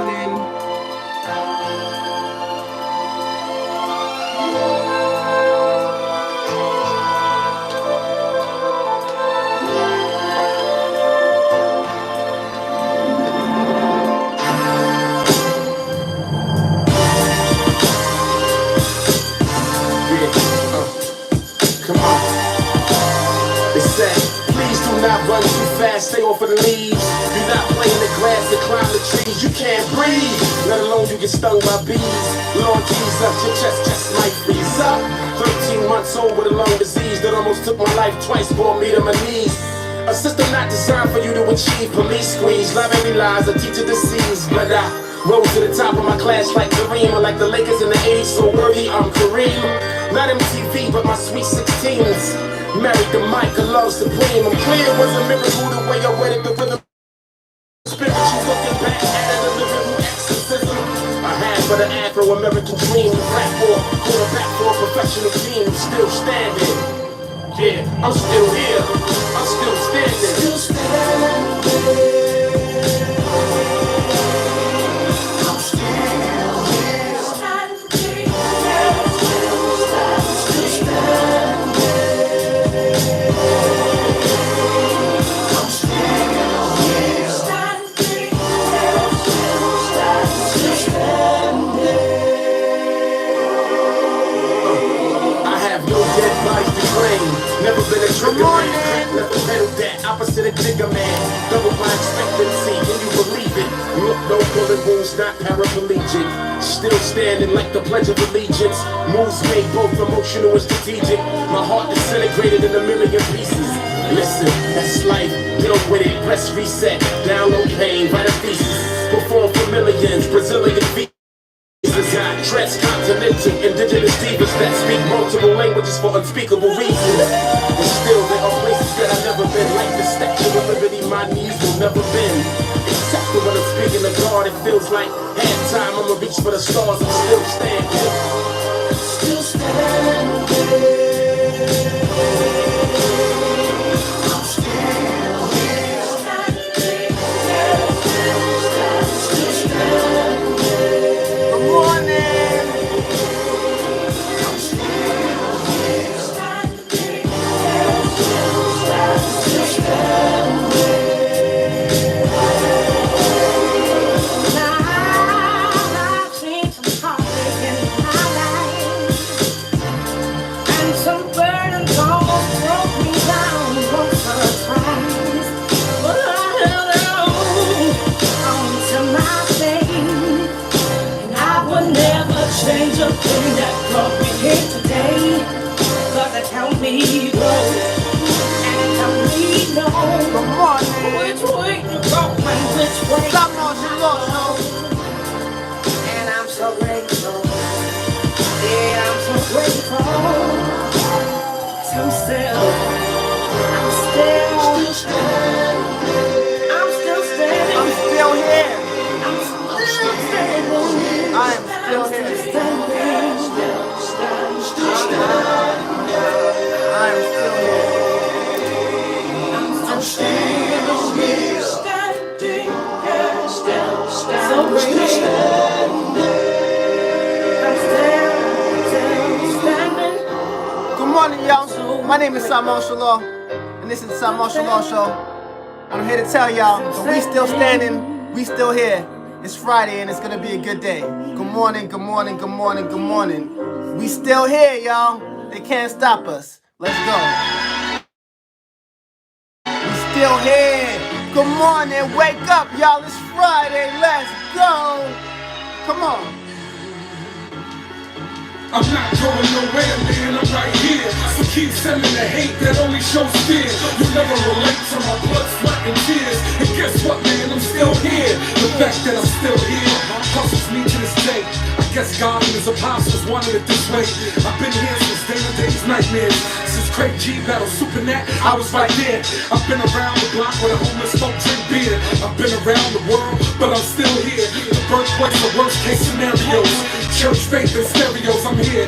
morning. Come on. They say, please do not run too fast, stay off of the leaves. Do not play in the grass and climb the trees. You can't breathe, let alone you get stung by bees. Long tease up, your chest might freeze up. 13 months old with a lung disease that almost took my life twice, brought me to my knees. A system not designed for you to achieve. Police squeeze, library lies, a teacher deceased. But I rose to the top of my class like Kareem, or like the Lakers in the 80s, so worthy I'm Kareem. Not MTV, but my sweet 16s. Married the mic, a love supreme. I'm clear it was a miracle the way I read it, the rhythm. Spiritual looking back at it, a lyrical exorcism. I had for the Afro-American dream. Rap for, quarterback for a professional team. Still standing. Yeah, I'm still here. I'm still standing. Still standing. Never been a trigger man, never pedal that, opposite a digger man. Double my expectancy, can you believe it? Look, no bullet wounds, not paraplegic. Still standing like the Pledge of Allegiance. Moves made both emotional and strategic. My heart disintegrated in a million pieces. Listen, that's life, deal with it, press reset. Download pain, write a thesis. Perform for millions, Brazilian feet. Transcontinental indigenous divas that speak multiple languages for unspeakable reasons. And still there are places that I've never been, like the Statue of Liberty my knees will never bend. Except for when I'm speaking to God, it feels like halftime, I'ma reach for the stars, I'm still standing. Still standing. Change a thing that brought me here today. Cause it helped me grow. And it helped me know which way to go and which way not to go. And I'm so grateful. Yeah, I'm so grateful. I'm still standing. I'm still standing. I'm still here. I'm still standing. I am still here. Good morning, y'all. My name is Cymarshall, and this is the Cymarshall Show. I'm here to tell y'all that we still standing, we still here. It's Friday and it's gonna be a good day. Good morning, good morning, good morning, good morning. We still here, y'all. They can't stop us. Let's go. We still here. Good morning, wake up, y'all. It's Friday. Let's go. Come on. I'm not going nowhere, man, I'm right here. So keep sending the hate that only shows fear. You'll never relate to my blood, sweat, and tears. And guess what, man, I'm still here. The fact that I'm still here puzzles me to this day. I guess God and his apostles wanted it this way. I've been here since day to day's nightmares. Since Craig G battled Super Nat, I was right there. I've been around the block where the homeless folk drink beer. I've been around the world, but I'm still here. The birthplace of worst case scenarios. Church faith and stereos, I'm here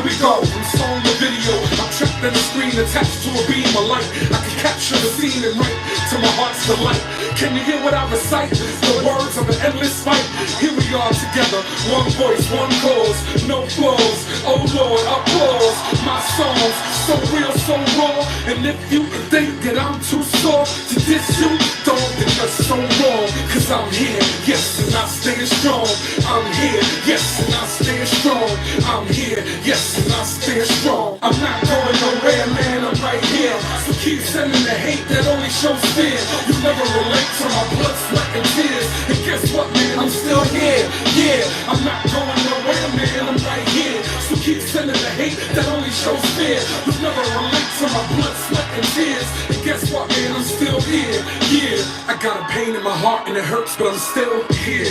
we go. From song to video, I'm trapped in the screen attached to a beam of light. I can capture the scene and write to my heart's delight. Can you hear what I recite? The words of an endless fight. Here we are together, one voice, one cause, no flaws. Oh Lord, applause. My songs, so real, so raw. And if you think that I'm too soft to diss you, dog, then you're so wrong. Cause I'm here, yes, and I stay strong. I'm here, yes, and I stay strong. I'm here, yes, and I stay strong. I'm not going nowhere, man, I'm right here. So keep sending the hate that only shows fear. You never relate to my blood, sweat, and tears. And guess what, man, I'm still here. Yeah, I'm not going nowhere, man, I'm right here. So keep sending the hate that only shows fear. You never relate to my blood, sweat, and tears. And guess what, man, I'm still here. Yeah, I got a pain in my heart and it hurts, but I'm still here.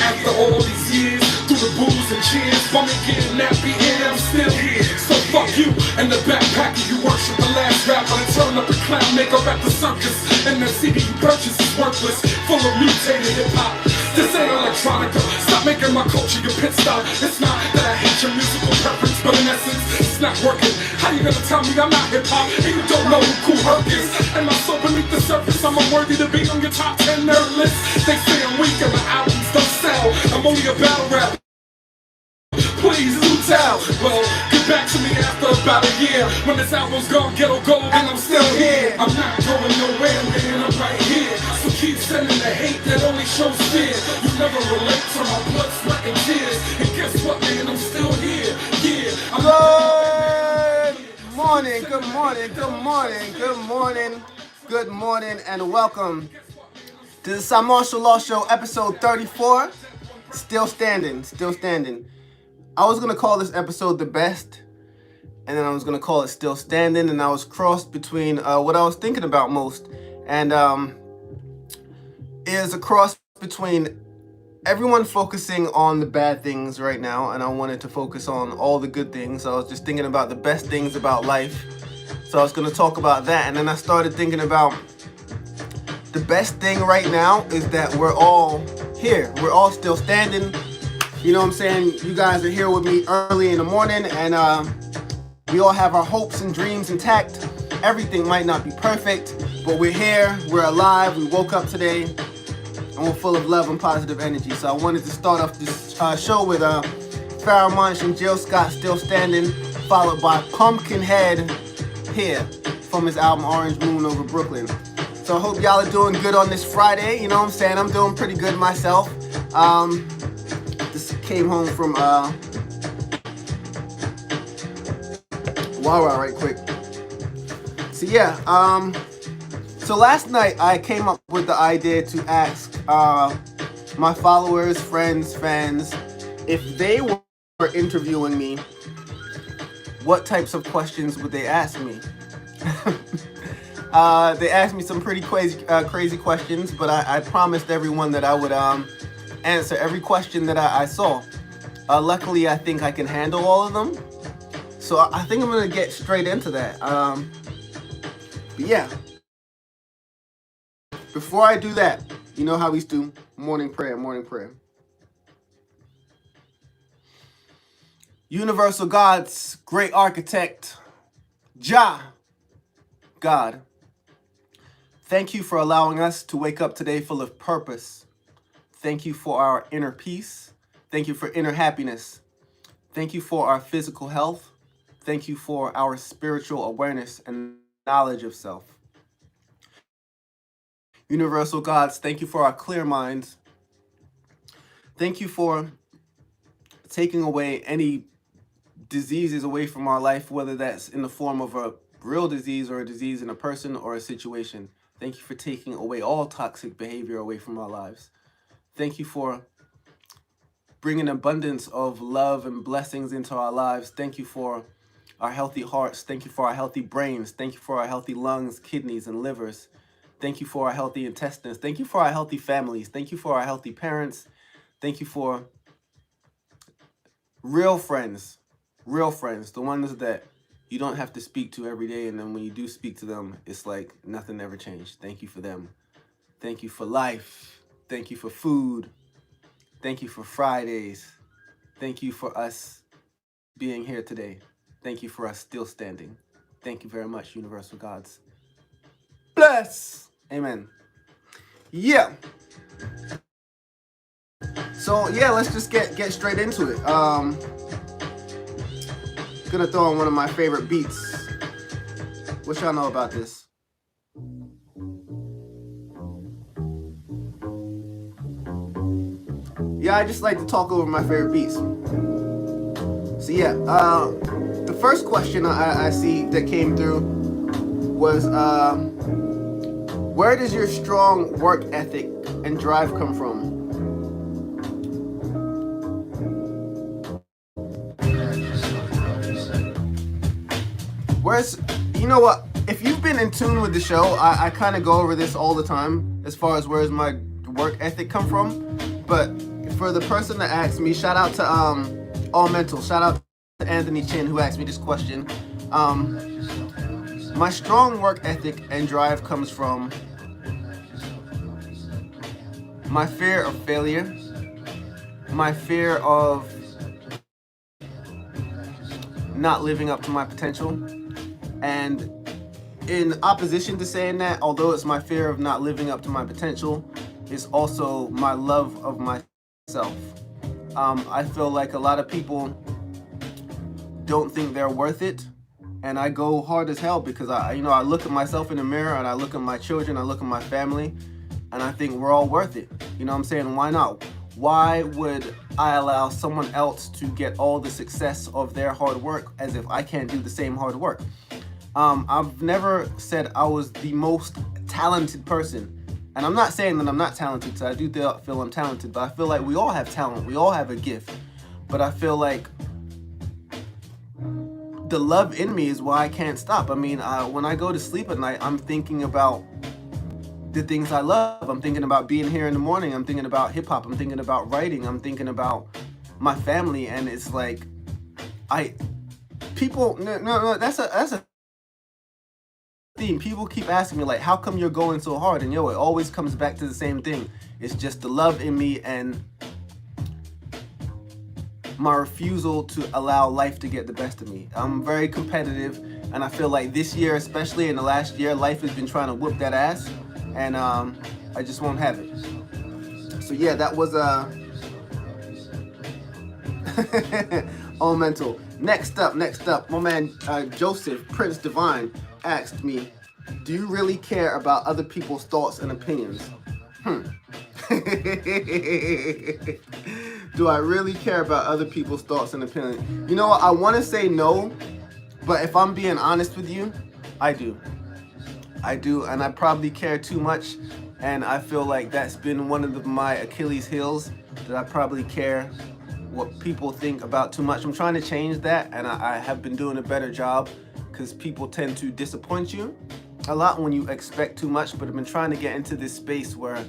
After all these years, through the boos and cheers, bumming, getting nappy, and I'm still here. So fuck you and the backpacker you worship, the last rapper to turn up the clown makeup at the circus. And the CD you purchase is worthless, full of mutated hip-hop. This ain't electronica, stop making my culture your pit stop. It's not that I hate your musical preference, but in essence, it's not working. How you gonna tell me I'm not hip-hop and you don't know who Kool Herc is? And my soul beneath the surface, I'm unworthy to be on your top 10 nerd list. They say I'm weak and my albums don't sell. I'm only a battle rapper. Please do tell. Well, get back to me after about a year, when this album's gone ghetto gold and I'm still here. I'm not going nowhere, man, I'm right here. So keep sending the hate that only shows fear. You never relate to my blood, sweat, and tears. And guess what, man, I'm still here. Yeah, Good morning, good morning, good morning, good morning, good morning, and welcome to the Cymarshall Law Show, episode 34. Still standing, still standing. I was gonna call this episode the best, and then I was gonna call it still standing, and I was crossed between what I was thinking about most, and is a cross between everyone focusing on the bad things right now, and I wanted to focus on all the good things. I was just thinking about the best things about life, so I was gonna talk about that, and then I started thinking about the best thing right now is that we're all here. We're all still standing. You know what I'm saying? You guys are here with me early in the morning, and we all have our hopes and dreams intact. Everything might not be perfect, but we're here, we're alive, we woke up today, and we're full of love and positive energy. So I wanted to start off this show with Pharoah Monch and Jill Scott, Still Standing, followed by Pumpkinhead Here from his album Orange Moon Over Brooklyn. So I hope y'all are doing good on this Friday. You know what I'm saying? I'm doing pretty good myself. Just came home from Wawa right quick. So yeah, so last night I came up with the idea to ask my followers, friends, fans, if they were interviewing me, what types of questions would they ask me? They asked me some pretty crazy questions, but I promised everyone that I would answer every question that I saw. Luckily, I think I can handle all of them. So I think I'm going to get straight into that. But yeah. Before I do that, you know how we do morning prayer, morning prayer. Universal God's great architect, Jah, God. Thank you for allowing us to wake up today full of purpose. Thank you for our inner peace. Thank you for inner happiness. Thank you for our physical health. Thank you for our spiritual awareness and knowledge of self. Universal Gods, thank you for our clear minds. Thank you for taking away any diseases away from our life, whether that's in the form of a real disease or a disease in a person or a situation. Thank you for taking away all toxic behavior away from our lives. Thank you for bringing abundance of love and blessings into our lives. Thank you for our healthy hearts. Thank you for our healthy brains. Thank you for our healthy lungs, kidneys, and livers. Thank you for our healthy intestines. Thank you for our healthy families. Thank you for our healthy parents. Thank you for real friends, the ones that you don't have to speak to every day, and then when you do speak to them, it's like nothing ever changed. Thank you for them. Thank you for life. Thank you for food. Thank you for Fridays. Thank you for us being here today. Thank you for us still standing. Thank you very much, Universal Gods. Bless. Amen. Yeah. So yeah, let's just get straight into it. Gonna throw on one of my favorite beats. What y'all know about this? Yeah, I just like to talk over my favorite beats. So yeah, the first question I see that came through was, where does your strong work ethic and drive come from? Where's, you know what? If you've been in tune with the show, I kind of go over this all the time as far as where's my work ethic come from. But for the person that asked me, shout out to All Mental. Shout out to Anthony Chin who asked me this question. My strong work ethic and drive comes from my fear of failure, my fear of not living up to my potential, and in opposition to saying that, although it's my fear of not living up to my potential, it's also my love of myself. I feel like a lot of people don't think they're worth it, and I go hard as hell because I look at myself in the mirror and I look at my children, I look at my family, and I think we're all worth it. You know what I'm saying? Why not? Why would I allow someone else to get all the success of their hard work as if I can't do the same hard work? I've never said I was the most talented person. And I'm not saying that I'm not talented, because I do feel I'm talented, but I feel like we all have talent. We all have a gift. But I feel like the love in me is why I can't stop. I mean, when I go to sleep at night, I'm thinking about the things I love. I'm thinking about being here in the morning. I'm thinking about hip hop. I'm thinking about writing. I'm thinking about my family. And it's like, no, that's a theme. People keep asking me, like, how come you're going so hard? And it always comes back to the same thing. It's just the love in me and my refusal to allow life to get the best of me. I'm very competitive, and I feel like this year, especially in the last year, life has been trying to whoop that ass, and I just won't have it. So yeah, that was all mental. Next up, my man Joseph Prince Divine asked me, do you really care about other people's thoughts and opinions? Do I really care about other people's thoughts and opinions? You know what? I want to say no, but if I'm being honest with you, I do. And I probably care too much, and I feel like that's been one of my Achilles heels, that I probably care what people think about too much. I'm trying to change that, and I have been doing a better job, because people tend to disappoint you a lot when you expect too much, but I've been trying to get into this space where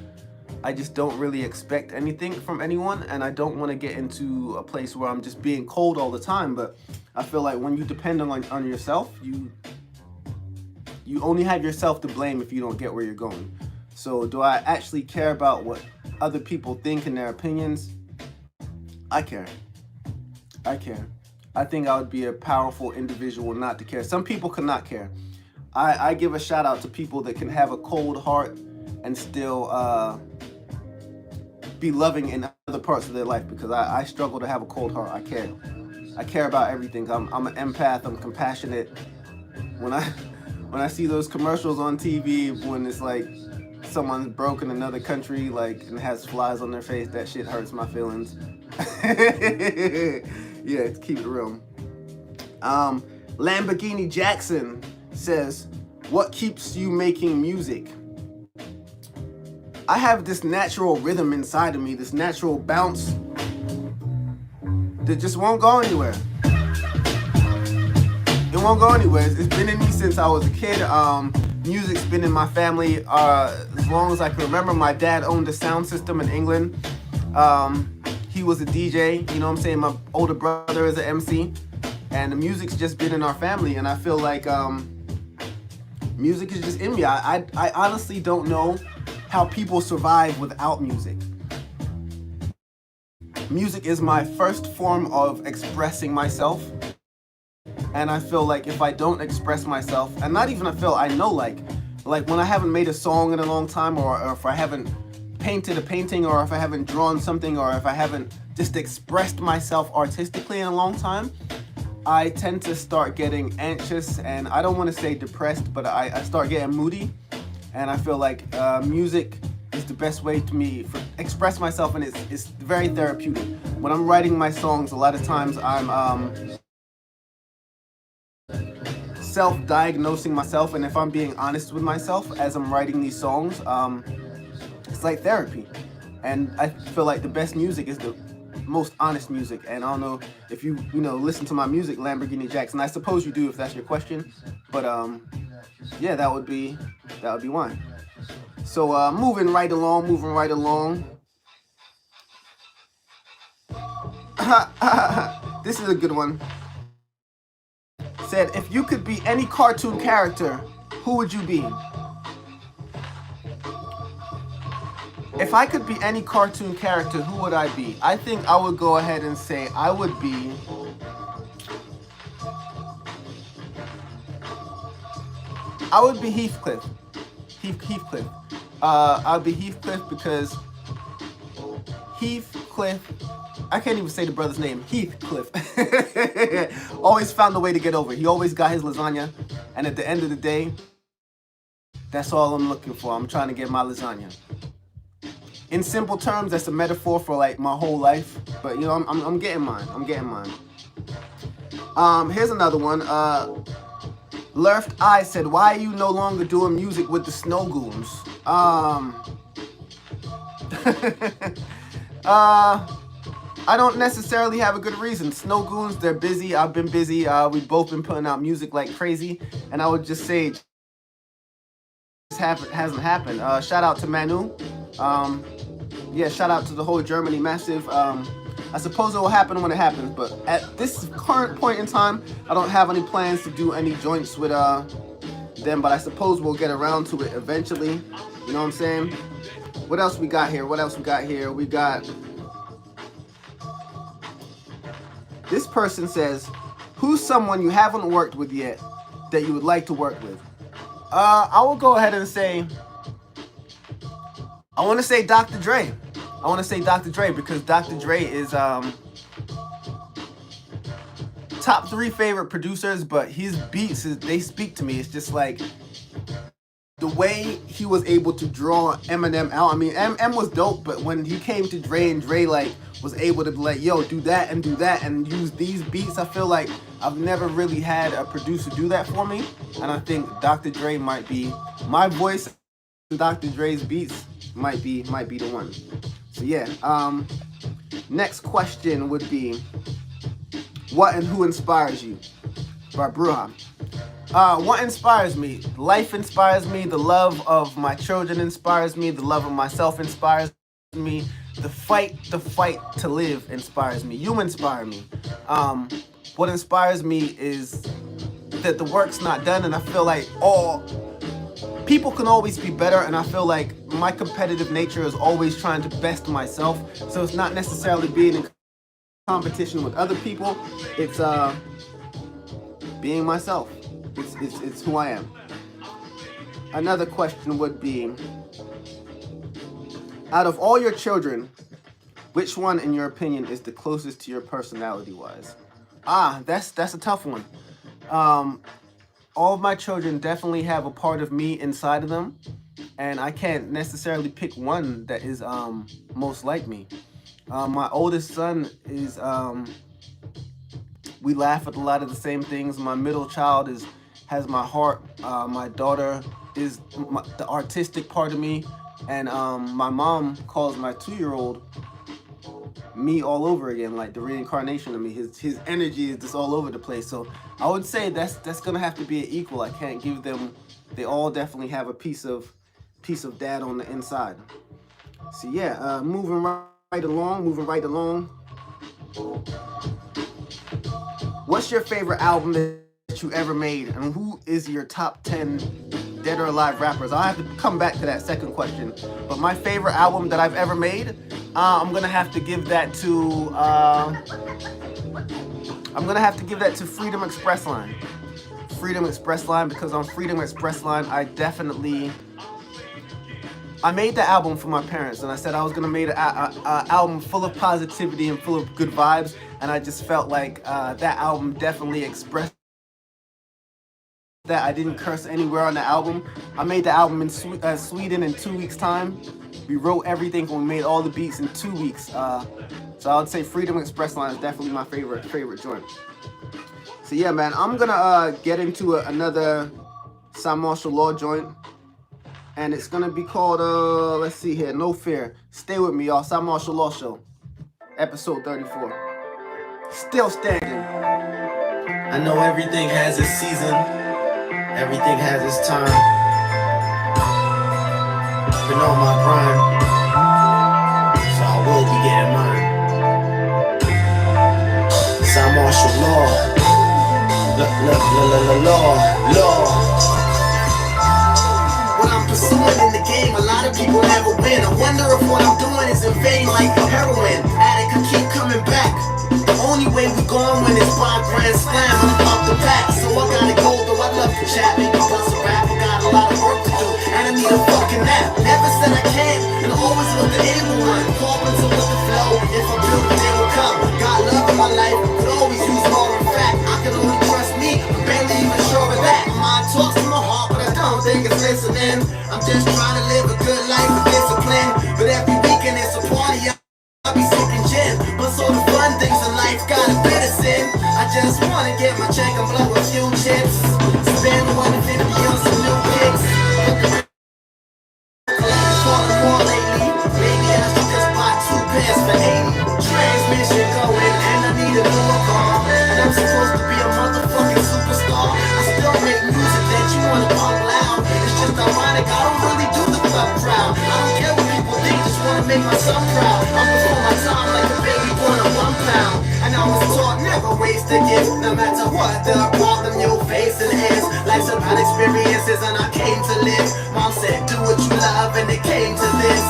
I just don't really expect anything from anyone, and I don't want to get into a place where I'm just being cold all the time. But I feel like when you depend on yourself, you only have yourself to blame if you don't get where you're going. So do I actually care about what other people think and their opinions? I care. I think I would be a powerful individual not to care. Some people cannot care. I give a shout out to people that can have a cold heart and still be loving in other parts of their life, because I struggle to have a cold heart. I care about everything. I'm an empath. I'm compassionate. When I see those commercials on TV when it's like someone's broke in another country, like, and has flies on their face, that shit hurts my feelings. Yeah, keep it real. Lamborghini Jackson says, what keeps you making music? I have this natural rhythm inside of me, this natural bounce that just won't go anywhere. It won't go anywhere. It's been in me since I was a kid. Music's been in my family as long as I can remember. My dad owned a sound system in England. He was a DJ, you know what I'm saying? My older brother is an MC. And the music's just been in our family, and I feel like music is just in me. I honestly don't know how people survive without music. Music is my first form of expressing myself. And I feel like if I don't express myself, and not even I know, like, like when I haven't made a song in a long time, or if I haven't painted a painting, or if I haven't drawn something, or if I haven't just expressed myself artistically in a long time, I tend to start getting anxious, and I don't want to say depressed, but I start getting moody, and I feel like music is the best way to me for express myself, and it's very therapeutic. When I'm writing my songs, a lot of times I'm self-diagnosing myself, and if I'm being honest with myself as I'm writing these songs, it's like therapy. And I feel like the best music is the most honest music. And I don't know if you listen to my music, Lamborghini Jackson. I suppose you do if that's your question. But yeah, that would be one. So moving right along. This is a good one. Said, if you could be any cartoon character, who would you be? If I could be any cartoon character, who would I be? I think I would go ahead and say I would be Heathcliff. Heathcliff. I'd be Heathcliff because Heathcliff, I can't even say the brother's name, Heathcliff. Always found a way to get over it. He always got his lasagna, and at the end of the day, that's all I'm looking for. I'm trying to get my lasagna. In simple terms, that's a metaphor for like my whole life, but I'm getting mine. Here's another one. Left Eye said, why are you no longer doing music with the Snow Goons? I don't necessarily have a good reason. Snow Goons, they're busy. I've been busy. We've both been putting out music like crazy, and I would just say it hasn't happened. Shout out to Manu. Yeah, shout out to the whole Germany massive. I suppose it will happen when it happens, but at this current point in time, I don't have any plans to do any joints with them, but I suppose we'll get around to it eventually. You know what I'm saying? What else we got here? We got... This person says, who's someone you haven't worked with yet that you would like to work with? I will go ahead and say, I want to say Dr. Dre. Because Dr. Dre is top 3 favorite producers, but his beats, they speak to me. It's just like the way he was able to draw Eminem out. I mean, M was dope, but when he came to Dre and Dre like was able to be like, yo, do that and use these beats, I feel like I've never really had a producer do that for me. And I think Dr. Dre might be my voice. Dr. Dre's beats might be the one. So yeah, next question would be, what and who inspires you? By Bruham. What inspires me? Life inspires me. The love of my children inspires me. The love of myself inspires me. The fight to live inspires me. You inspire me. What inspires me is that the work's not done, and I feel like people can always be better, and I feel like my competitive nature is always trying to best myself. So it's not necessarily being in competition with other people. It's being myself. It's who I am. Another question would be, out of all your children, which one, in your opinion, is the closest to your personality-wise? That's a tough one. All of my children definitely have a part of me inside of them, and I can't necessarily pick one that is most like me. My oldest son is, we laugh at a lot of the same things. My middle child has my heart. My daughter is the artistic part of me, and my mom calls my 2-year-old me all over again, like the reincarnation of me. His energy is just all over the place. So I would say that's gonna have to be an equal. I can't give them. They all definitely have a piece of dad on the inside. So yeah, moving right along. What's your favorite album that you ever made, and who is your top 10 dead or alive rappers? I'll have to come back to that second question. But my favorite album that I've ever made, I'm gonna have to give that to Freedom Express Line. Freedom Express line, because on Freedom Express line, I made the album for my parents, and I said I was gonna make an album full of positivity and full of good vibes, and I just felt like that album definitely expressed that. I didn't curse anywhere on the album. I made the album in Sweden in 2 weeks' time. We wrote everything and we made all the beats in 2 weeks. So I would say Freedom Express line is definitely my favorite joint. So yeah, man, I'm gonna get into another Cymarshall Law joint, and it's gonna be called let's see here, No Fear. Stay with me, y'all. Cymarshall Law Show, episode 34. Still standing. I know everything has its season, everything has its time. Been on my grind, so I will be getting mine. Cymarshall Law, law. What I'm pursuing in the game, a lot of people never win. I wonder if what I'm doing is in vain, like heroin. Addict could keep coming back. The only way we going when it's by grand slam. I'm up the pack, so I gotta go. Though I love to chat, maybe bust a rap. I got a lot of work to do, and I need a fucking nap. Never said I can't, and always was the able one. Call to with the flow. If I build it, they will come. Got love in my life, could always use more. In fact, I can only trust me. I'm barely even sure of that. My mind talks to my heart, but I don't think it's listening. I'm just trying to live a good life with discipline. But every weekend it's a party. I'll be sipping gin, but so the fun things in life got a bit of sin. I just wanna get my check and blow a few chips. Spend 150 on some new kicks. Collecting more lately. Maybe I should just buy 2 pairs for 80. Transmission going, and I need a newer car. And I'm supposed to be a motherfucking superstar. I still make music that you wanna pump loud. It's just ironic, I don't really do the club crowd. I don't care what people think, just wanna make myself proud. I'm before my time like a baby born on 1 pound. And I was taught never waste a gift, no matter what the problem you're facing is. Life's about experiences and I came to live. Mom said do what you love and it came to this.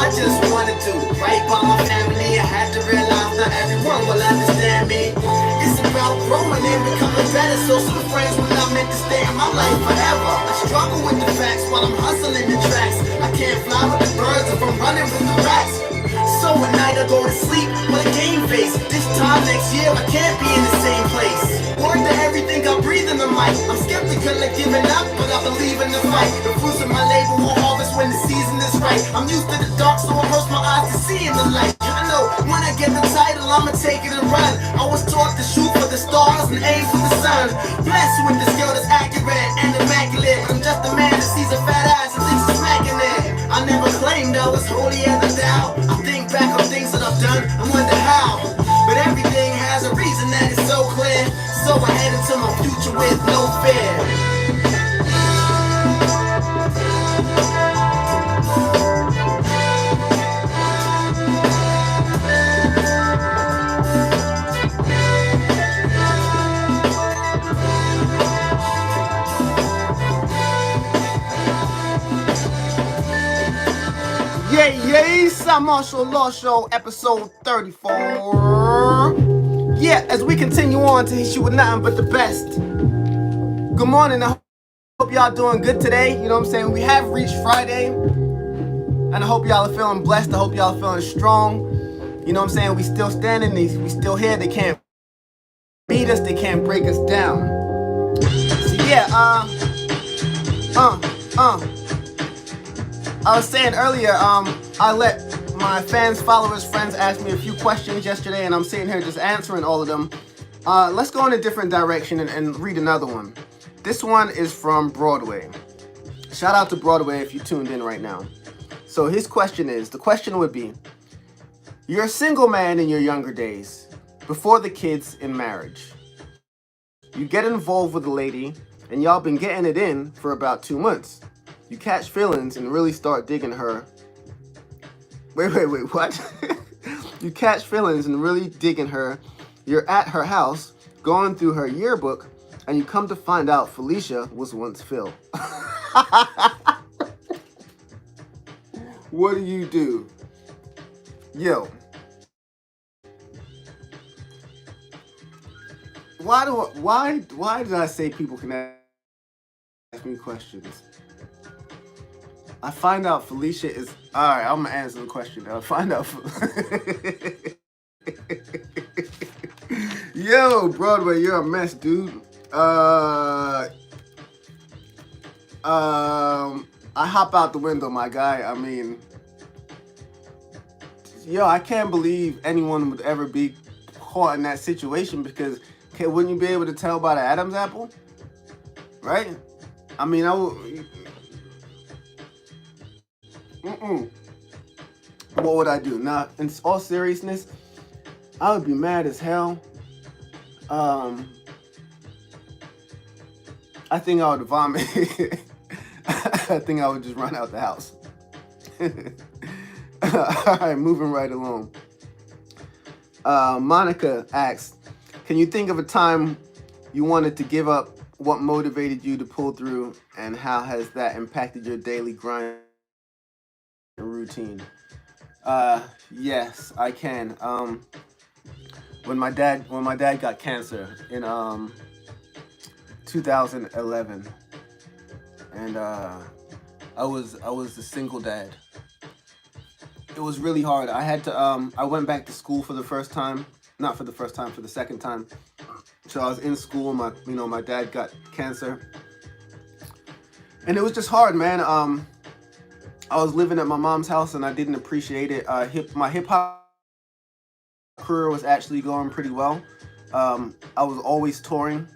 I just wanted to right by my family. I had to realize not everyone will understand me. It's about growing and becoming better, so some friends were not meant to stay in my life forever. I struggle with the facts while I'm hustling the tracks. I can't fly with the birds if I'm running with the rats. So at night I go to sleep with a game face. This time next year I can't be in the same place. Word to everything I breathe in the mic. I'm skeptical of giving up, but I believe in the fight. The fruits of my labor will harvest when the season is right. I'm used to the dark, so I close my eyes to see in the light. I know when I get the title, I'ma take it and run. I was taught to shoot for the stars and aim for the sun. Blessed with the skill that's accurate and immaculate. I'm just a man that sees a fat ass and thinks he's smacking it. I never claimed I was holier than thou. I think back on things that I've done and wonder how. But everything has a reason that is so clear. So I head into my future with no fear. Yay, Cymarshall Law Show, episode 34. Yeah, as we continue on to hit you with nothing but the best. Good morning, I hope y'all doing good today. You know what I'm saying? We have reached Friday, and I hope y'all are feeling blessed. I hope y'all are feeling strong. You know what I'm saying? We still standing, we still here. They can't beat us, they can't break us down. So yeah, I was saying earlier, I let my fans, followers, friends ask me a few questions yesterday, and I'm sitting here just answering all of them. Let's go in a different direction and read another one. This one is from Broadway. Shout out to Broadway if you tuned in right now. So his question is, the question would be, you're a single man in your younger days, before the kids in marriage. You get involved with a lady, and y'all been getting it in for about 2 months. You catch feelings and really start digging her. Wait, what? You catch feelings and really digging her. You're at her house, going through her yearbook, and you come to find out Felicia was once Phil. What do? Yo. why did I say people can ask me questions? I find out Felicia is all right. I'm gonna answer the question. I find out. Yo, Broadway, you're a mess, dude. I hop out the window, my guy. I mean, yo, I can't believe anyone would ever be caught in that situation because, okay, wouldn't you be able to tell by the Adam's apple? Right? I mean, I would. What would I do? Now, in all seriousness, I would be mad as hell. I think I would vomit. I think I would just run out the house. All right, moving right along. Monica asks, can you think of a time you wanted to give up? What motivated you to pull through, and how has that impacted your daily grind and routine? Yes, I can. When my dad got cancer in 2011, and I was a single dad. It was really hard. I had to I went back to school for the first time, not for the first time, for the second time. So I was in school. My dad got cancer, and it was just hard, man. I was living at my mom's house, and I didn't appreciate it. My hip hop career was actually going pretty well. I was always touring,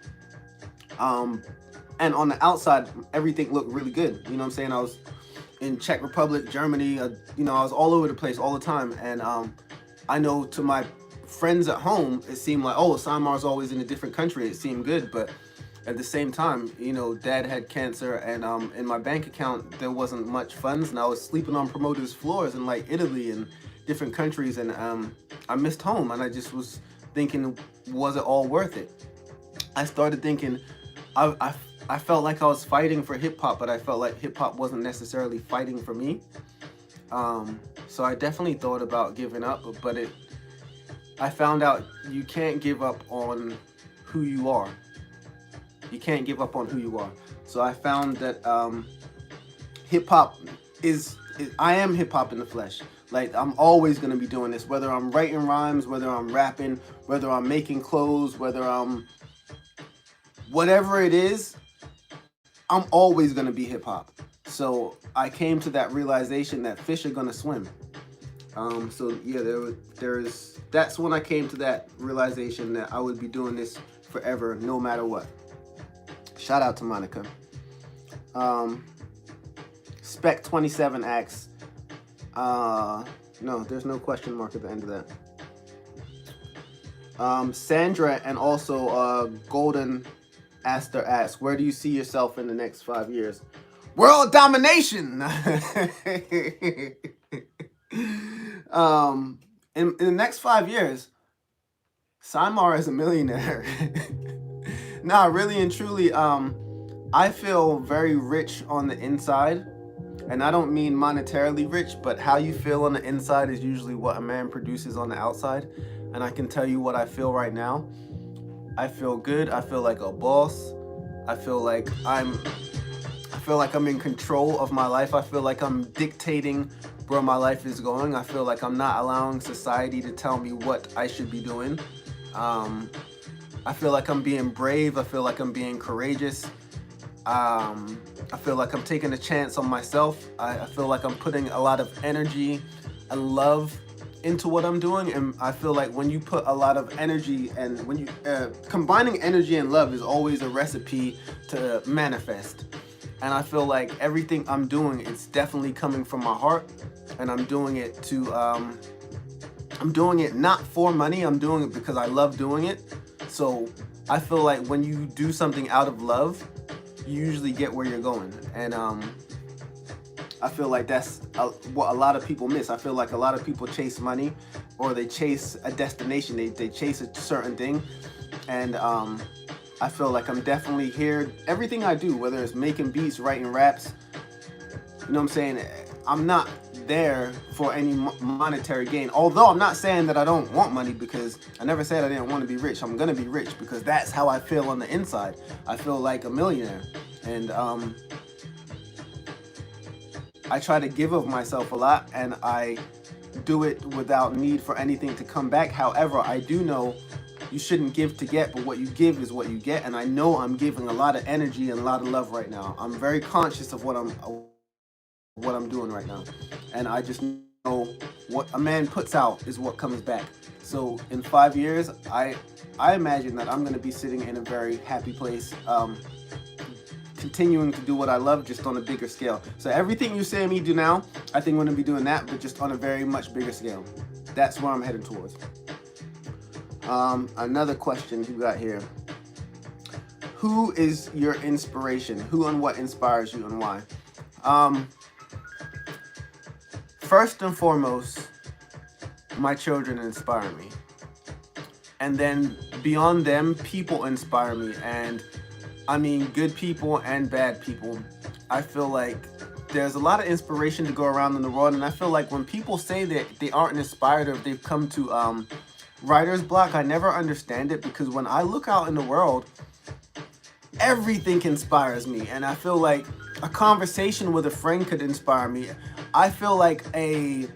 and on the outside, everything looked really good. You know what I'm saying? I was in Czech Republic, Germany. I was all over the place all the time, and I know to my friends at home, it seemed like, oh, Cymar's always in a different country. It seemed good, but at the same time, Dad had cancer, and in my bank account there wasn't much funds, and I was sleeping on promoters' floors in like Italy and different countries, and I missed home, and I just was thinking, was it all worth it? I started thinking, I felt like I was fighting for hip hop, but I felt like hip hop wasn't necessarily fighting for me. So I definitely thought about giving up, but I found out you can't give up on who you are. You can't give up on who you are. So I found that hip hop I am hip hop in the flesh. Like, I'm always gonna be doing this, whether I'm writing rhymes, whether I'm rapping, whether I'm making clothes, whatever it is, I'm always gonna be hip hop. So I came to that realization that fish are gonna swim. So yeah, that's when I came to that realization that I would be doing this forever, no matter what. Shout out to Monica. Spec27 asks, no, there's no question mark at the end of that. Sandra and also Golden Aster asks, where do you see yourself in the next 5 years? World domination! In the next 5 years, Cymar is a millionaire. Nah, really and truly, I feel very rich on the inside. And I don't mean monetarily rich, but how you feel on the inside is usually what a man produces on the outside. And I can tell you what I feel right now. I feel good. I feel like a boss. I feel like I'm in control of my life. I feel like I'm dictating where my life is going. I feel like I'm not allowing society to tell me what I should be doing. I feel like I'm being brave. I feel like I'm being courageous. I feel like I'm taking a chance on myself. I feel like I'm putting a lot of energy and love into what I'm doing, and I feel like when you put a lot of energy, and when you combining energy and love is always a recipe to manifest. And I feel like everything I'm doing, it's definitely coming from my heart, and I'm doing it I'm doing it not for money. I'm doing it because I love doing it. So I feel like when you do something out of love, you usually get where you're going. And I feel like that's what a lot of people miss. I feel like a lot of people chase money, or they chase a destination. They chase a certain thing. And I feel like I'm definitely here. Everything I do, whether it's making beats, writing raps, you know what I'm saying? I'm not there for any monetary gain. Although I'm not saying that I don't want money, because I never said I didn't want to be rich. I'm gonna be rich because that's how I feel on the inside. I feel like a millionaire, and I try to give of myself a lot, and I do it without need for anything to come back. However, I do know you shouldn't give to get, but what you give is what you get, and I know I'm giving a lot of energy and a lot of love right now. I'm very conscious of what I'm doing right now, and I just know what a man puts out is what comes back. So in 5 years, I imagine that I'm going to be sitting in a very happy place, continuing to do what I love, just on a bigger scale. So everything you say me do now, I think I'm going to be doing that, but just on a very much bigger scale. That's where I'm heading towards. Another question you got here. Who is your inspiration? Who and what inspires you, and why? First and foremost, my children inspire me. And then beyond them, people inspire me. And I mean, good people and bad people. I feel like there's a lot of inspiration to go around in the world. And I feel like when people say that they aren't inspired, or if they've come to writer's block, I never understand it, because when I look out in the world, everything inspires me. And I feel like a conversation with a friend could inspire me. I feel like a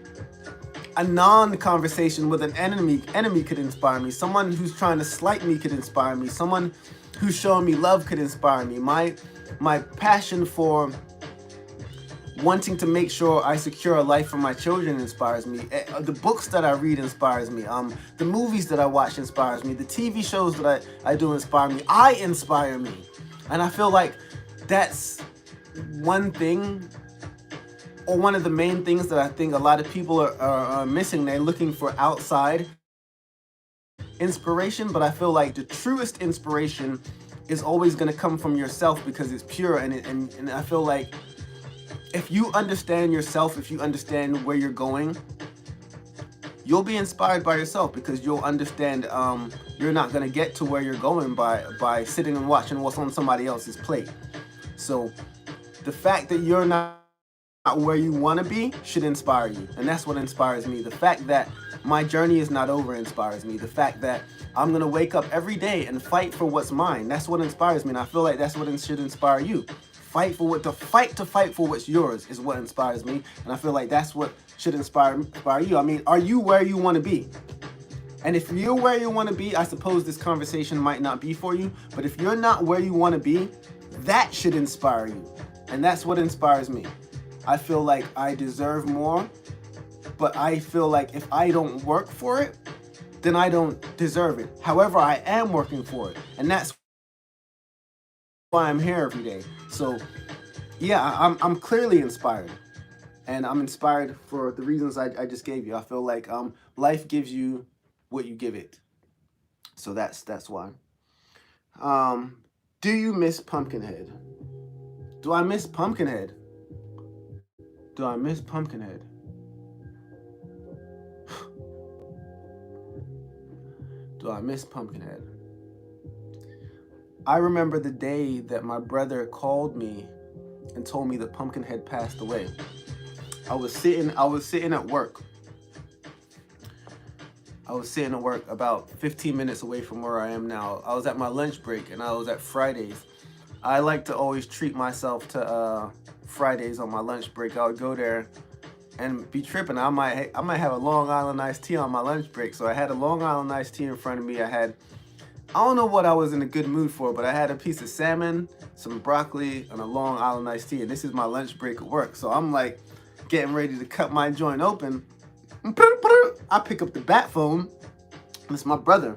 non-conversation with an enemy could inspire me. Someone who's trying to slight me could inspire me. Someone who's showing me love could inspire me. My passion for wanting to make sure I secure a life for my children inspires me. The books that I read inspires me. The movies that I watch inspires me. The TV shows that I do inspire me. I inspire me. And I feel like that's one thing, or one of the main things that I think a lot of people are missing. They're looking for outside inspiration, but I feel like the truest inspiration is always going to come from yourself, because it's pure. And I feel like if you understand yourself, if you understand where you're going, you'll be inspired by yourself, because you'll understand you're not going to get to where you're going by sitting and watching what's on somebody else's plate. So the fact that you're not where you want to be should inspire you, and that's what inspires me. The fact that my journey is not over inspires me. The fact that I'm gonna wake up every day and fight for what's mine, that's what inspires me. And I feel like that's what should inspire you. Fight for what's yours is what inspires me, and I feel like that's what should inspire you. I mean, are you where you want to be? And if you're where you want to be, I suppose this conversation might not be for you. But if you're not where you want to be, that should inspire you, and that's what inspires me. I feel like I deserve more, but I feel like if I don't work for it, then I don't deserve it. However, I am working for it, and that's why I'm here every day. So yeah, I'm clearly inspired, and I'm inspired for the reasons I just gave you. I feel like life gives you what you give it. So that's why. Do you miss Pumpkinhead? Do I miss Pumpkinhead? Do I miss Pumpkinhead? Do I miss Pumpkinhead? I remember the day that my brother called me and told me that Pumpkinhead passed away. I was sitting at work. I was sitting at work about 15 minutes away from where I am now. I was at my lunch break, and I was at Fridays. I like to always treat myself to Fridays on my lunch break. I would go there and be tripping. I might have a Long Island iced tea on my lunch break. So I had a Long Island iced tea in front of me. I don't know what I was in a good mood for, but I had a piece of salmon, some broccoli, and a Long Island iced tea. And this is my lunch break at work. So I'm like getting ready to cut my joint open. I pick up the bat phone, and it's my brother.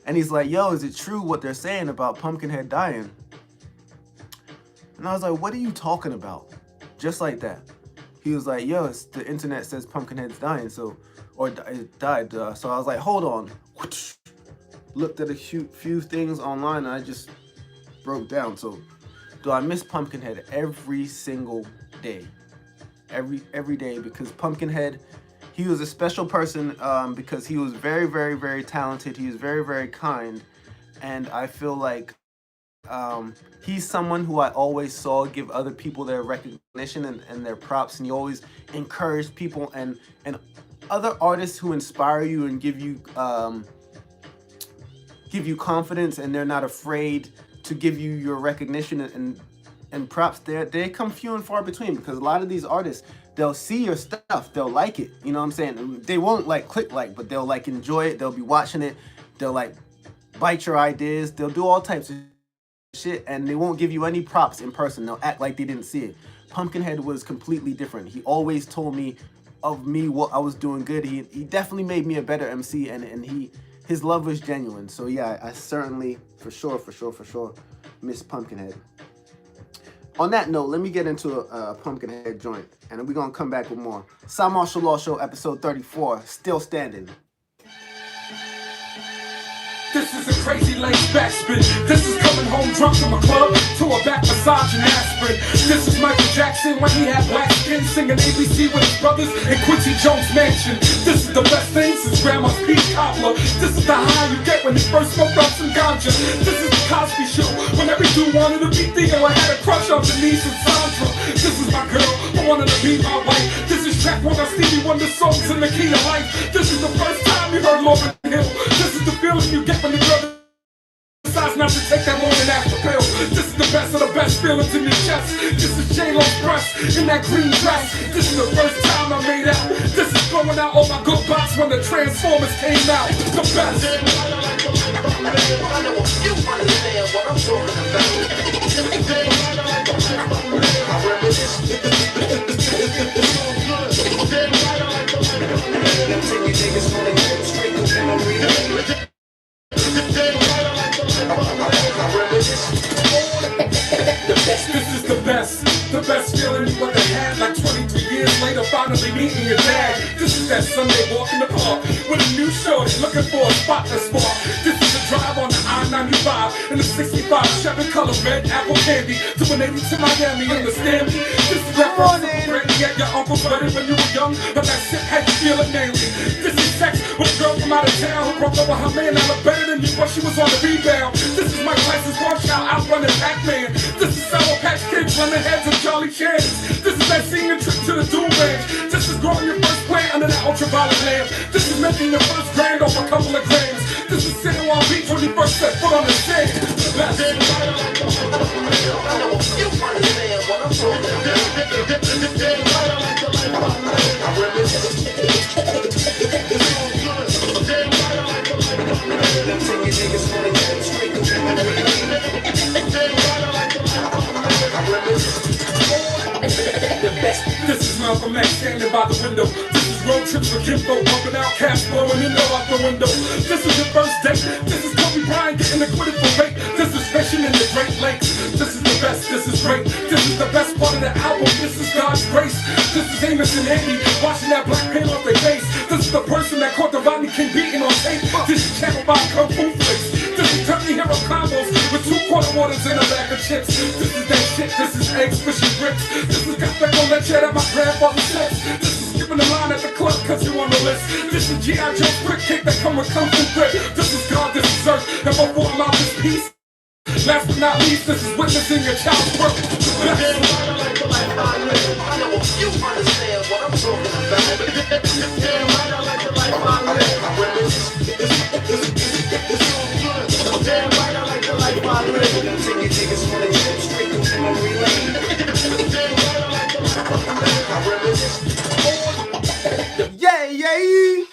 And he's like, yo, is it true what they're saying about Pumpkinhead dying? And I was like, what are you talking about? Just like that. He was like, yo, the internet says Pumpkinhead's dying, or it died. So I was like, hold on. Looked at a few things online, and I just broke down. So do I miss Pumpkinhead? Every single day. Every day, because Pumpkinhead, he was a special person, because he was very, very, very talented. He was very, very kind. And I feel like He's someone who I always saw give other people their recognition and their props, and he always encouraged people and other artists who inspire you and give you confidence, and they're not afraid to give you your recognition and props. They come few and far between, because a lot of these artists, they'll see your stuff, they'll like it, you know what I'm saying? They won't like click like, but they'll like enjoy it, they'll be watching it, they'll like bite your ideas, they'll do all types of shit, and they won't give you any props in person. They'll act like they didn't see it. Pumpkinhead was completely different. He always told me of me what I was doing good. He definitely made me a better MC, and his love was genuine. So yeah, I certainly for sure miss Pumpkinhead. On that note, let me get into a Pumpkinhead joint, and we're gonna come back with more. Cymarshall Law Show, episode 34, still standing. This is a crazy laid back spin. This is coming home drunk from a club to a back massage and aspirin. This is Michael Jackson when he had black skin, singing ABC with his brothers in Quincy Jones' mansion. This is the best thing since Grandma's peach cobbler. This is the high you get when you first smoked up some ganja. This is the Cosby Show when every dude wanted to be Theo and had a crush on Denise and Sandra. This is my girl who wanted to be my wife. This is track one of Stevie Wonder songs in the key of life. This is the first time you heard Lauryn Hill. This is the feeling you get when the girl decides not to take that morning after pill. This is the best of the best feelings in your chest. This is J-Lo's breast in that green dress. This is the first time I made out. This is blowing out all my good box when the Transformers came out. The best. I know you understand what I'm talking about. I reminisce. Them ticket niggas wanna get straight to memory lane. This is the best feeling you ever had. Like 23 years later, finally meeting your dad. This is that Sunday walk in the park with a new shorty looking for a spot to spark. This is the drive on the I-95 in the 65 Chevy color red apple candy to an 80 to Miami. Understand me? This is that Brandy at your uncle's wedding when you were young, but that shit had you feeling manly. This is sex with a girl from out of town who broke over her man out of better than you while she was on the rebound. This is Mike Tyson's one child out running Pac-Man. This is Sour Patch Kids running heads of Charlie Chan's. This is that senior trip to the Doom Ranch. This is growing your first plant under that ultraviolet lamp. This is making your first grand off a couple of grams. This is sitting on beach when you first set foot on the sand. I know you understand what I'm talking about. I reminisce. Them ticket niggas wanna get straight to memory lane. I reminisce. The best. This is Malcolm X standing by the window. This is road trips for Kimbo, bumping out cash blowing in out the window. This is your first date. This is Kobe Bryant getting acquitted for rape. This is fishing in the Great Lakes. This is the best. This is great. This is the best part of the album. This is God's grace. This is Amos and Andy washing that black paint off their face. This is the person that caught the Rodney King beating on tape. This is channeled by Kung Fu Flicks. This is Turkey Hero combos with 2 quarter waters and a bag of chips. This is that shit. This is eggs, fish, and grits. This is got on that shit at my grandfather's sex. This is skipping the line at the club cause you on the list. This is G.I. Joe quick kick that come with Kung Fu grip. This is God, this is earth, and before I'm out this piece. Last but not least, this is witnessing your child's birth. I know you understand what I'm talking about. I reminisce. Damn right, I like the life I live. Them ticket niggas wanna get straight to memory lane. I reminisce. Yay!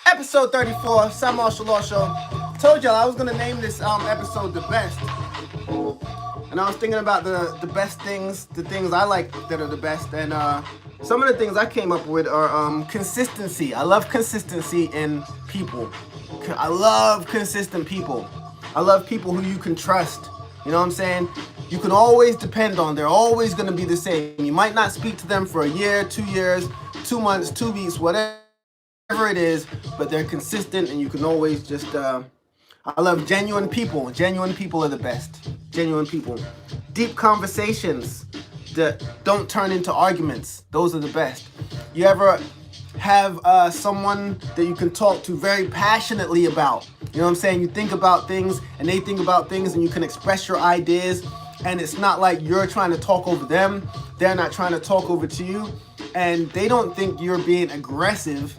Episode 34, Cymarshall Law Show. Told y'all I was gonna name this episode the best. And I was thinking about the best things, the things I like that are the best. And some of the things I came up with are consistency. I love consistency in people. I love consistent people. I love people who you can trust. You know what I'm saying? You can always depend on. They're always going to be the same. You might not speak to them for a year, 2 years, 2 months, 2 weeks, whatever it is, but they're consistent and you can always just, I love genuine people. Genuine people are the best. Genuine people. Deep conversations that don't turn into arguments. Those are the best. You ever have someone that you can talk to very passionately about, You know what I'm saying? You think about things and they think about things, and you can express your ideas, and it's not like you're trying to talk over them. They're not trying to talk over to you, and they don't think you're being aggressive,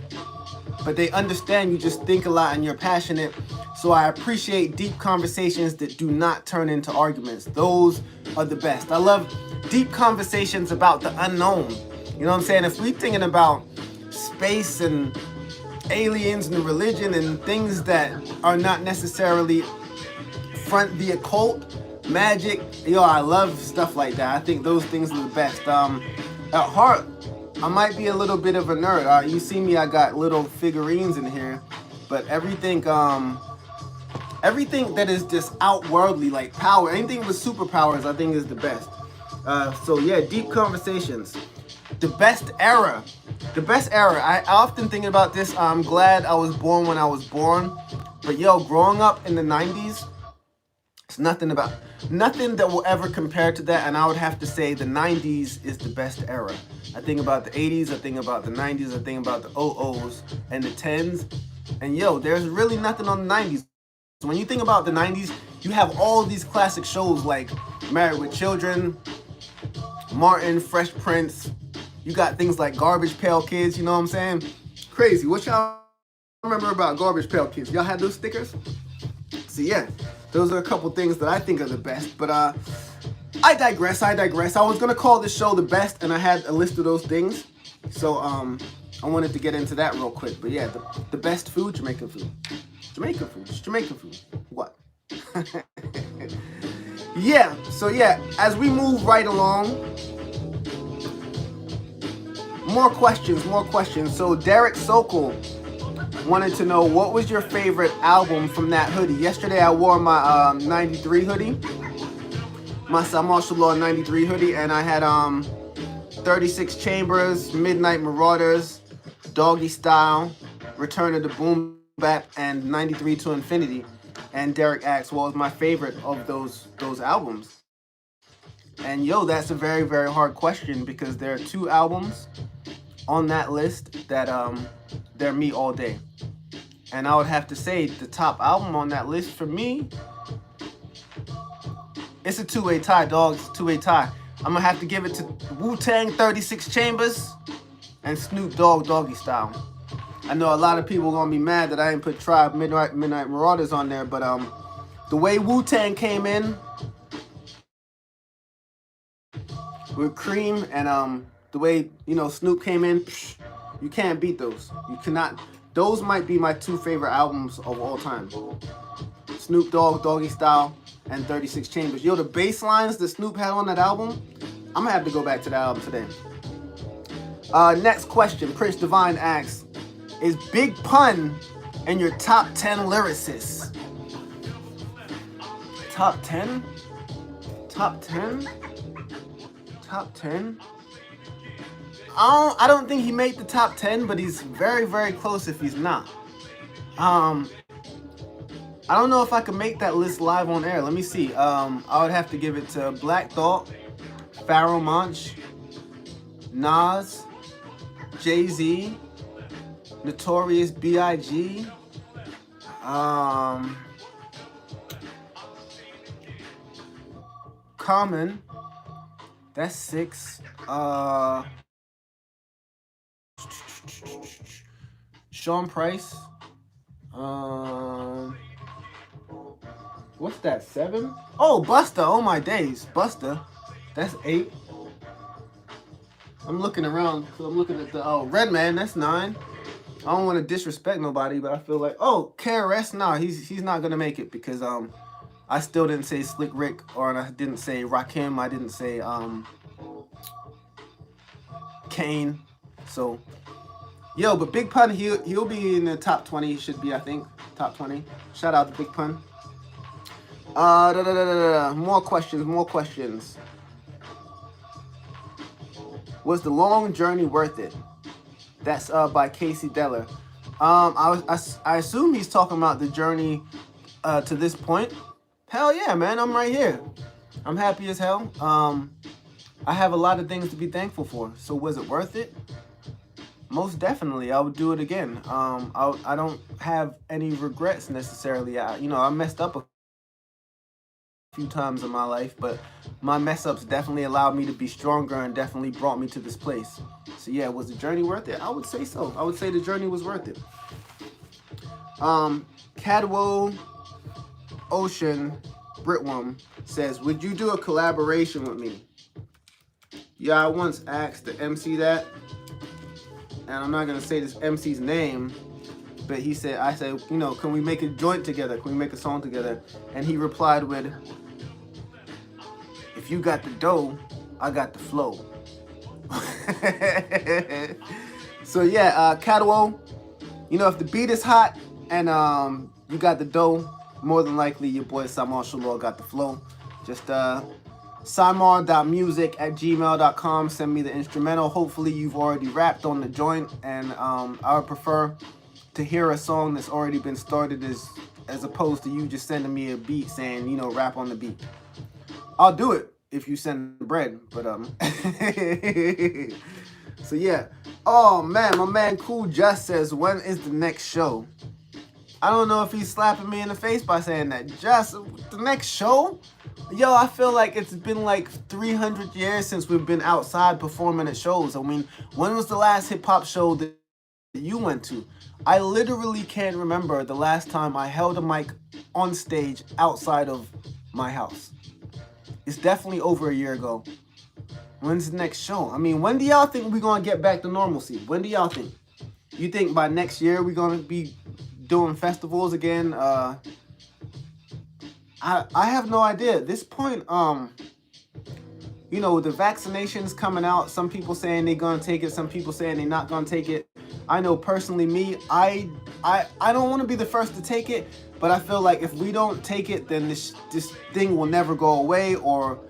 but they understand you just think a lot and you're passionate. So I appreciate deep conversations that do not turn into arguments. Those are the best. I love deep conversations about the unknown. You know what I'm saying? If we're thinking about space and aliens and religion and things that are not necessarily front the occult, magic, yo, I love stuff like that. I think those things are the best. At heart, I might be a little bit of a nerd. You see me, I got little figurines in here, but everything that is just outworldly, like power, anything with superpowers, I think is the best. So yeah, deep conversations. The best era. I often think about this. I'm glad I was born when I was born. But yo, growing up in the 90s, it's nothing that will ever compare to that. And I would have to say the 90s is the best era. I think about the 80s, I think about the 90s, I think about the 00s and the 10s. And yo, there's really nothing on the 90s. So when you think about the 90s, you have all these classic shows like Married with Children, Martin, Fresh Prince. You got things like Garbage Pail Kids, you know what I'm saying? Crazy. What y'all remember about Garbage Pail Kids? Y'all had those stickers? So yeah, those are a couple things that I think are the best. But I digress. I was gonna call this show the best, and I had a list of those things. So I wanted to get into that real quick. But yeah, the best food, Jamaican food. Just Jamaican food. What? Yeah, so yeah, as we move right along, more questions. So Derek Sokol wanted to know, what was your favorite album from that hoodie? Yesterday I wore my 93 hoodie, my Cymarshall 93 hoodie, and I had 36 Chambers, Midnight Marauders, Doggy Style, Return of the Boom Bap, and 93 to Infinity. And Derek asked, what was my favorite of those albums? And yo, that's a very, very hard question, because there are two albums on that list that they're me all day. And I would have to say the top album on that list for me, it's a two-way tie, dog. It's a two-way tie. I'm gonna have to give it to Wu-Tang 36 Chambers and Snoop Dogg Doggy Style. I know a lot of people are gonna be mad that I didn't put Tribe Midnight Marauders on there, but the way Wu-Tang came in with Cream, and the way, you know, Snoop came in, you can't beat those. You cannot. Those might be my two favorite albums of all time. Snoop Dogg Doggy Style and 36 Chambers. Yo, the bass lines that Snoop had on that album, I'm gonna have to go back to that album today. Next question, Prince Divine asks, is Big Pun in your top 10 lyricists? Top 10? Top 10? Top 10? I don't think he made the top 10, but he's very, very close if he's not. I don't know if I can make that list live on air. Let me see. I would have to give it to Black Thought, Pharoah Monch, Nas, Jay-Z, Notorious B.I.G., Common, that's 6. Sean Price. What's that, 7? Oh, Busta. Oh my days, Busta. That's 8. I'm looking around. I'm looking at the Redman. That's 9. I don't want to disrespect nobody, but I feel like, KRS. Nah, he's not gonna make it, because I still didn't say Slick Rick, or I didn't say Rakim. I didn't say Kane. So, yo, but Big Pun, he'll be in the top 20. He should be, I think, top 20. Shout out to Big Pun. More questions. Was the long journey worth it? That's by Casey Deller. I assume he's talking about the journey to this point. Hell yeah, man, I'm right here. I'm happy as hell. I have a lot of things to be thankful for. So was it worth it? most definitely, I would do it again. I don't have any regrets necessarily. I messed up a few times in my life, but my mess ups definitely allowed me to be stronger and definitely brought me to this place. So yeah, was the journey worth it? I would say so. I would say the journey was worth it. Cadwo Ocean Britwam says, would you do a collaboration with me? Yeah, I once asked the MC that, and I'm not gonna say this MC's name, but I said, can we make a joint together? Can we make a song together? And he replied with, if you got the dough, I got the flow. So yeah, Cadwo, if the beat is hot and you got the dough, more than likely your boy Cymarshall got the flow. Just cymar.music@gmail.com. Send me the instrumental. Hopefully you've already rapped on the joint, and I would prefer to hear a song that's already been started as opposed to you just sending me a beat saying, rap on the beat. I'll do it if you send bread, but so yeah. Oh man, my man Cool Just says, when is the next show? I don't know if he's slapping me in the face by saying that. Just the next show? Yo, I feel like it's been like 300 years since we've been outside performing at shows. I mean, when was the last hip hop show that you went to? I literally can't remember the last time I held a mic on stage outside of my house. It's definitely over a year ago. When's the next show? I mean, when do y'all think we're going to get back to normalcy? When do y'all think? You think by next year we're going to be doing festivals again? I have no idea. At this point, the vaccinations coming out, some people saying they're going to take it, some people saying they're not going to take it. I know personally me, I don't want to be the first to take it, but I feel like if we don't take it, then this thing will never go away, or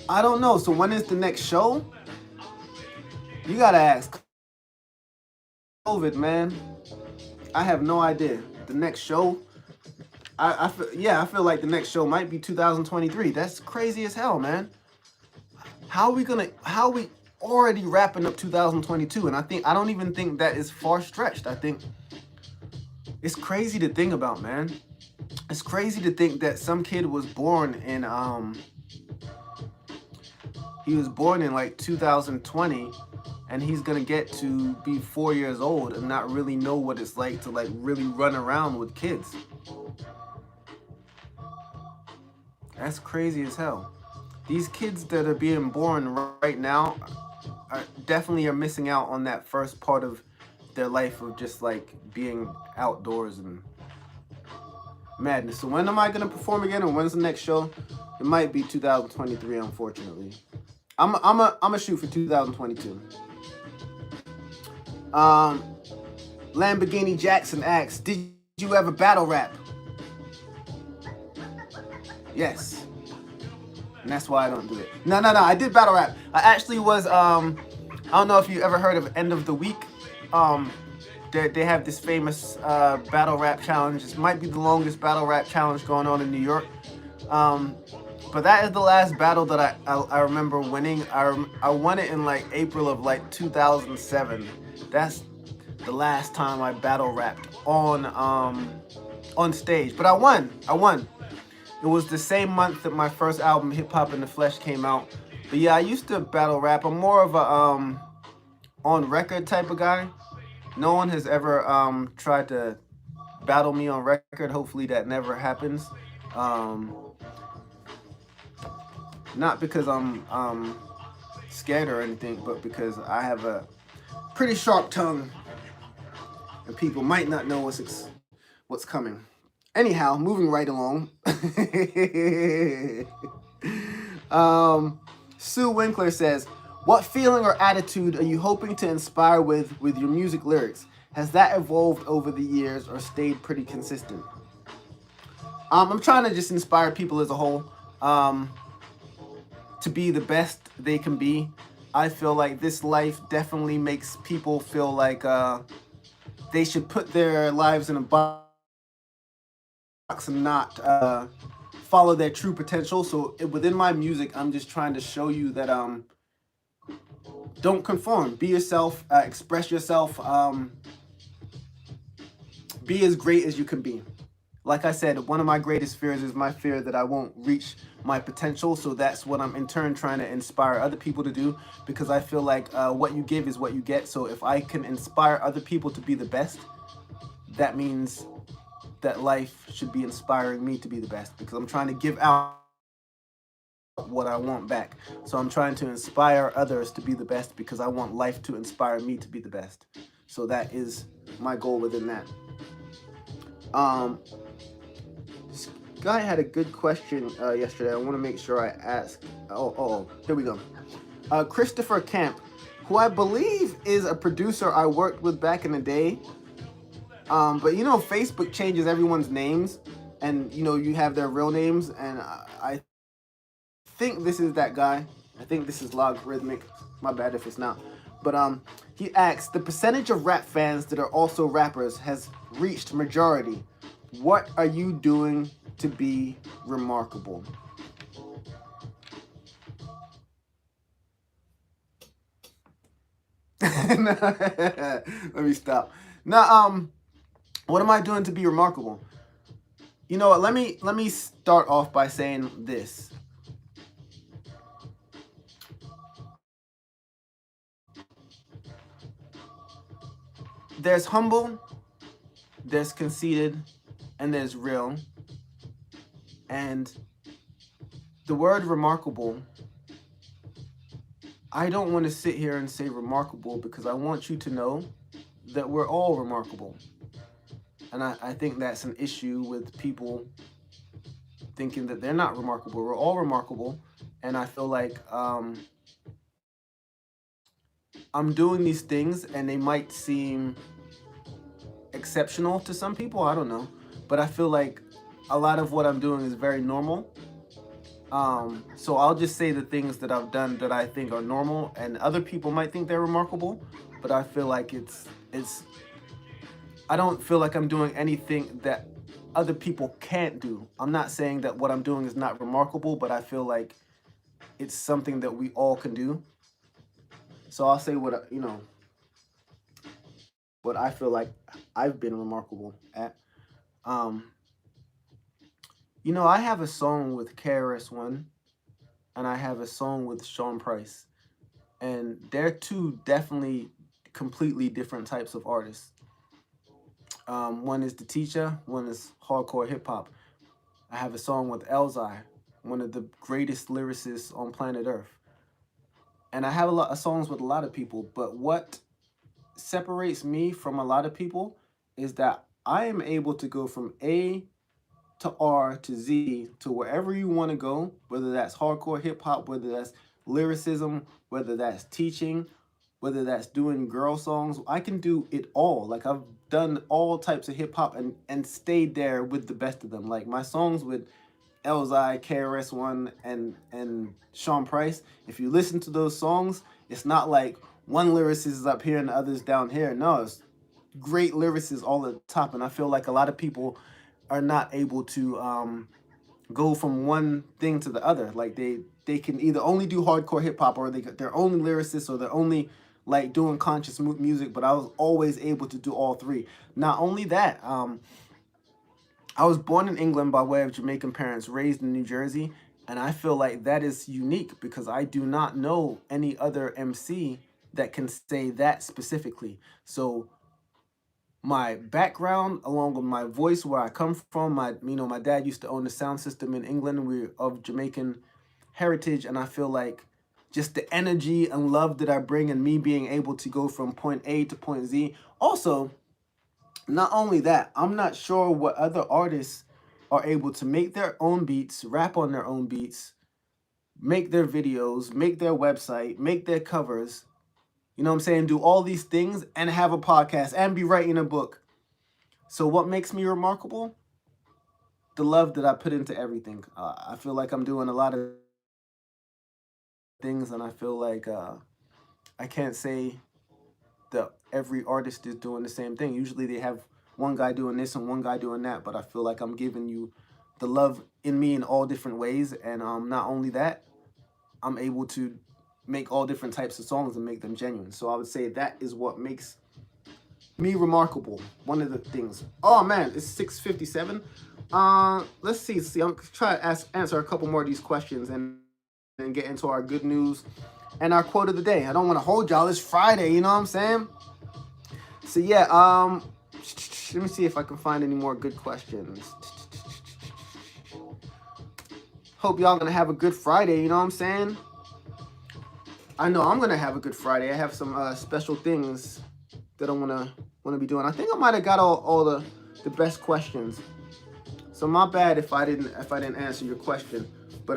I don't know. So when is the next show? You got to ask COVID, man. I have no idea. The next show, I feel like the next show might be 2023. That's crazy as hell, man. How are we already wrapping up 2022? And I don't even think that is far stretched. I think it's crazy to think about, man. It's crazy to think that some kid was born in like 2020, and he's gonna get to be 4 years old and not really know what it's like to like really run around with kids. That's crazy as hell. These kids that are being born right now definitely are missing out on that first part of their life of just like being outdoors and madness. So when am I gonna perform again, and when's the next show? It might be 2023, unfortunately. I'm a shoot for 2022. Lamborghini Jackson asks, did you ever battle rap? Yes. And that's why I don't do it. No, I did battle rap. I actually was, I don't know if you ever heard of End of the Week. They have this famous battle rap challenge. This might be the longest battle rap challenge going on in New York. But that is the last battle that I remember winning. I won it in like April of like 2007. That's the last time I battle rapped on stage. But I won. It was the same month that my first album, Hip Hop in the Flesh, came out. But yeah, I used to battle rap. I'm more of a on record type of guy. No one has ever tried to battle me on record. Hopefully that never happens. Not because I'm scared or anything, but because I have a pretty sharp tongue, and people might not know what's coming. Anyhow, moving right along. Sue Winkler says, what feeling or attitude are you hoping to inspire with your music lyrics? Has that evolved over the years or stayed pretty consistent? I'm trying to just inspire people as a whole to be the best they can be. I feel like this life definitely makes people feel like they should put their lives in a box and not follow their true potential. So within my music, I'm just trying to show you that don't conform. Be yourself. Express yourself. Be as great as you can be. Like I said, one of my greatest fears is my fear that I won't reach my potential. So that's what I'm in turn trying to inspire other people to do, because I feel like what you give is what you get. So if I can inspire other people to be the best, that means that life should be inspiring me to be the best, because I'm trying to give out what I want back. So I'm trying to inspire others to be the best because I want life to inspire me to be the best. So that is my goal within that. This guy had a good question yesterday. I want to make sure I ask. Here we go. Christopher Camp, who I believe is a producer I worked with back in the day. But you know, Facebook changes everyone's names, and you know, you have their real names, and I think this is that guy. I think this is Logarithmic. My bad if it's not. But he asks, the percentage of rap fans that are also rappers has reached majority. What are you doing to be remarkable? Let me stop. Now, what am I doing to be remarkable? You know what? Let me start off by saying this. There's humble, there's conceited, and there's real. And the word remarkable, I don't want to sit here and say remarkable, because I want you to know that we're all remarkable. And I think that's an issue with people thinking that they're not remarkable. We're all remarkable. And I feel like I'm doing these things and they might seem exceptional to some people. I don't know. But I feel like a lot of what I'm doing is very normal. So I'll just say the things that I've done that I think are normal, and other people might think they're remarkable, but I feel like it's I don't feel like I'm doing anything that other people can't do. I'm not saying that what I'm doing is not remarkable, but I feel like it's something that we all can do. So I'll say what what I feel like I've been remarkable at. You know, I have a song with KRS-One, and I have a song with Sean Price, and they're two definitely completely different types of artists. One is the teacher, one is hardcore hip hop. I have a song with Elzai, one of the greatest lyricists on planet Earth. And I have a lot of songs with a lot of people, but what separates me from a lot of people is that I am able to go from A to R to Z to wherever you want to go, whether that's hardcore hip hop, whether that's lyricism, whether that's teaching, whether that's doing girl songs. I can do it all. Like, I've done all types of hip hop and stayed there with the best of them. Like my songs with Elzai, KRS-One, and Sean Price, if you listen to those songs, it's not like one lyricist is up here and the other's down here. No, it's great lyricists all at the top. And I feel like a lot of people are not able to go from one thing to the other. Like they can either only do hardcore hip hop, or they're only lyricists, or they're only like doing conscious music. But I was always able to do all three. Not only that, I was born in England by way of Jamaican parents, raised in New Jersey, and I feel like that is unique because I do not know any other MC that can say that specifically. So my background, along with my voice, where I come from, my dad used to own the sound system in England. We're of Jamaican heritage, and I feel like just the energy and love that I bring, and me being able to go from point A to point Z. Also, not only that, I'm not sure what other artists are able to make their own beats, rap on their own beats, make their videos, make their website, make their covers, you know what I'm saying, do all these things and have a podcast and be writing a book. So what makes me remarkable? The love that I put into everything. I feel like I'm doing a lot of things, and I feel like I can't say that every artist is doing the same thing. Usually they have one guy doing this and one guy doing that, but I feel like I'm giving you the love in me in all different ways. And not only that, I'm able to make all different types of songs and make them genuine. So I would say that is what makes me remarkable. One of the things. Oh man, it's 6:57. Let's see. I'm trying to answer a couple more of these questions and get into our good news and our quote of the day. I don't want to hold y'all. It's Friday, you know what I'm saying? So yeah, let me see if I can find any more good questions. Hope y'all gonna have a good Friday, you know what I'm saying? I know I'm gonna have a good Friday. I have some special things that I wanna be doing. I think I might have got all the best questions. So my bad if I didn't answer your question. But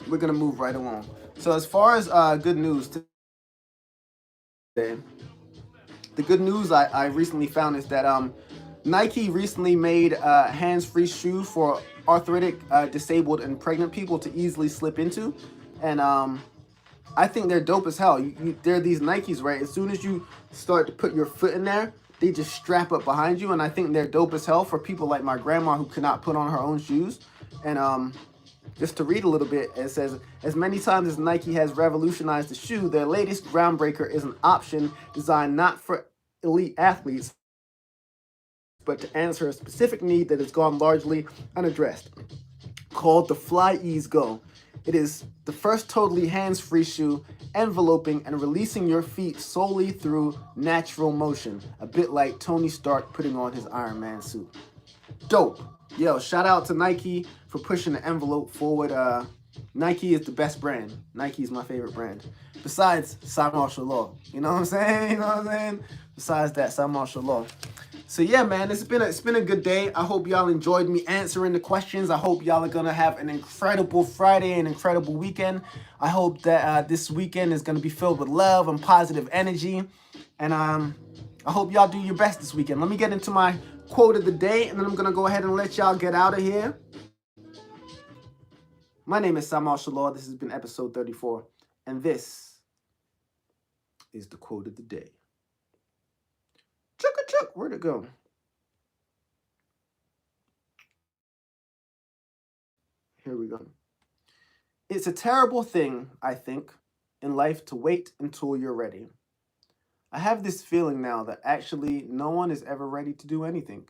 we're gonna move right along. So as far as good news today, the good news I recently found is that Nike recently made a hands-free shoe for arthritic, disabled, and pregnant people to easily slip into, and I think they're dope as hell. They're these Nikes, right? As soon as you start to put your foot in there, they just strap up behind you, and I think they're dope as hell for people like my grandma who could not put on her own shoes. And just to read a little bit, it says, as many times as Nike has revolutionized the shoe, their latest groundbreaker is an option designed not for elite athletes, but to answer a specific need that has gone largely unaddressed, called the Fly Ease Go. It is the first totally hands-free shoe, enveloping and releasing your feet solely through natural motion, a bit like Tony Stark putting on his Iron Man suit. Dope. Yo, shout out to Nike for pushing the envelope forward. Nike is the best brand. Nike is my favorite brand. Besides Cymarshall Law. You know what I'm saying? You know what I'm saying? Besides that, Cymarshall Law. So yeah, man, it's been a good day. I hope y'all enjoyed me answering the questions. I hope y'all are gonna have an incredible Friday, an incredible weekend. I hope that this weekend is gonna be filled with love and positive energy. And I hope y'all do your best this weekend. Let me get into my quote of the day, and then I'm gonna go ahead and let y'all get out of here. My name is Cymarshall. This has been episode 34, and this is the quote of the day. Chuck, where'd it go? Here we go. It's a terrible thing, I think, in life to wait until you're ready. I have this feeling now that actually no one is ever ready to do anything.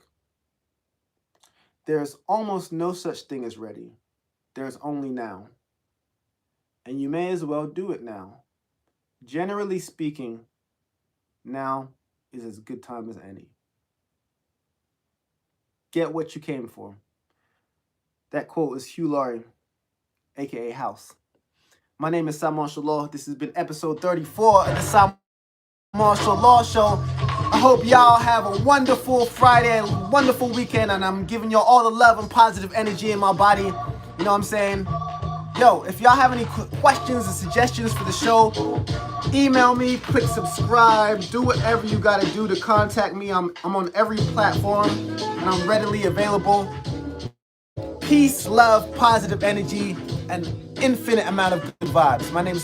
There's almost no such thing as ready. There's only now. And you may as well do it now. Generally speaking, now is as good time as any. Get what you came for. That quote is Hugh Laurie, aka House. My name is Cymarshall. This has been episode 34 of the Cymarshall Law Show. I hope y'all have a wonderful Friday, a wonderful weekend, and I'm giving y'all all the love and positive energy in my body. You know what I'm saying? Yo, if y'all have any questions and suggestions for the show, email me, click subscribe, do whatever you gotta do to contact me. I'm on every platform, and I'm readily available. Peace, love, positive energy, and infinite amount of good vibes. My name is